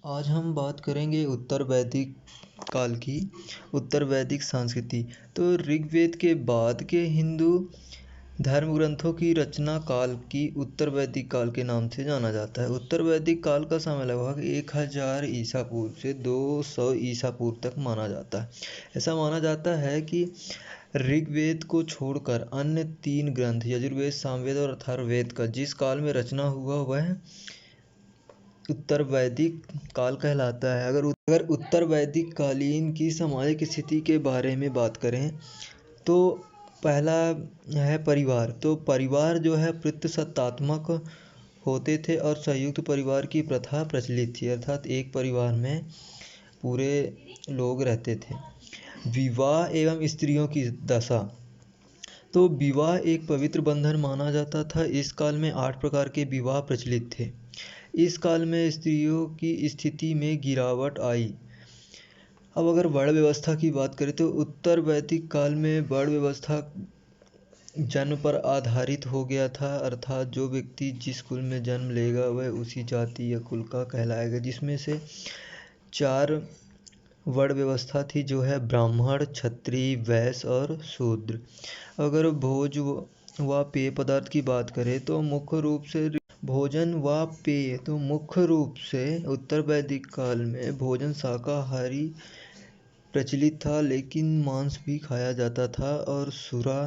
आज हम बात करेंगे उत्तर वैदिक काल की। उत्तर वैदिक संस्कृति तो ऋग्वेद के बाद के हिंदू धर्म ग्रंथों की रचना काल की उत्तर वैदिक काल के नाम से जाना जाता है। उत्तर वैदिक काल का समय लगभग 1000 ईसा पूर्व से 200 ईसा पूर्व तक माना जाता है। ऐसा माना जाता है कि ऋग्वेद को छोड़कर अन्य 3 ग्रंथ यजुर्वेद, सामवेद और अथर्ववेद का जिस काल में रचना हुआ वह उत्तर वैदिक काल कहलाता है। अगर उत्तर वैदिक कालीन की सामाजिक स्थिति के बारे में बात करें तो पहला है परिवार। तो परिवार जो है पितृसत्तात्मक होते थे और संयुक्त परिवार की प्रथा प्रचलित थी, अर्थात एक परिवार में पूरे लोग रहते थे। विवाह एवं स्त्रियों की दशा। तो विवाह एक पवित्र बंधन माना जाता था। इस काल में 8 प्रकार के विवाह प्रचलित थे। इस काल में स्त्रियों की स्थिति में गिरावट आई। अब अगर वर्ण व्यवस्था की बात करें तो उत्तर वैदिक काल में वर्ण व्यवस्था जन्म पर आधारित हो गया था, अर्थात जो व्यक्ति जिस कुल में जन्म लेगा वह उसी जाति या कुल का कहलाएगा, जिसमें से 4 वर्ण व्यवस्था थी जो है ब्राह्मण, क्षत्रिय, वैश्य और शूद्र। अगर भोज व पेय पदार्थ की बात करें तो मुख्य रूप से भोजन व पेय तो मुख्य रूप से उत्तर वैदिक काल में भोजन शाकाहारी प्रचलित था, लेकिन मांस भी खाया जाता था और सुरा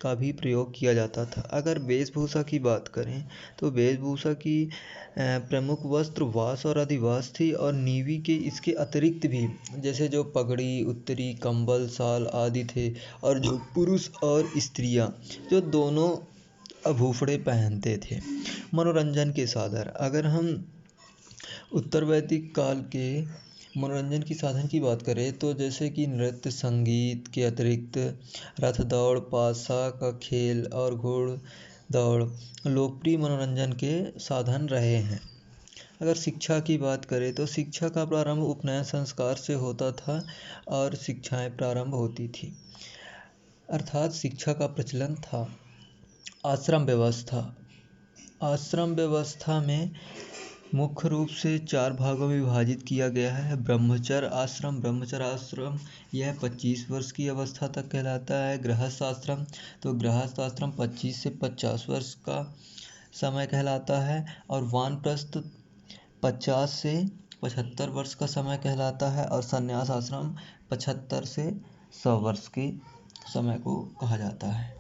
का भी प्रयोग किया जाता था। अगर वेशभूषा की बात करें तो वेशभूषा की प्रमुख वस्त्र वास और अधिवास थी और नीवी के इसके अतिरिक्त भी जैसे जो पगड़ी, उत्तरी, कंबल, शाल आदि थे। और जो पुरुष और स्त्रियां जो दोनों आभूषण पहनते थे। मनोरंजन के साधन, अगर हम उत्तर वैदिक काल के मनोरंजन की साधन की बात करें तो जैसे कि नृत्य, संगीत के अतिरिक्त रथ दौड़, पासा का खेल और घोड़ दौड़ लोकप्रिय मनोरंजन के साधन रहे हैं। अगर शिक्षा की बात करें तो शिक्षा का प्रारंभ उपनयन संस्कार से होता था और शिक्षाएं प्रारंभ होती थी, अर्थात शिक्षा का प्रचलन था। आश्रम व्यवस्था। आश्रम व्यवस्था में मुख्य रूप से 4 भागों में विभाजित किया गया है। ब्रह्मचर्य आश्रम यह 25 वर्ष की अवस्था तक कहलाता है। गृहस्थ आश्रम तो गृहस्थ आश्रम 25 से 50 वर्ष का समय कहलाता है। और वानप्रस्थ 50 से 75 वर्ष का समय कहलाता है। और संन्यास आश्रम 75 से 100 वर्ष के समय को कहा जाता है।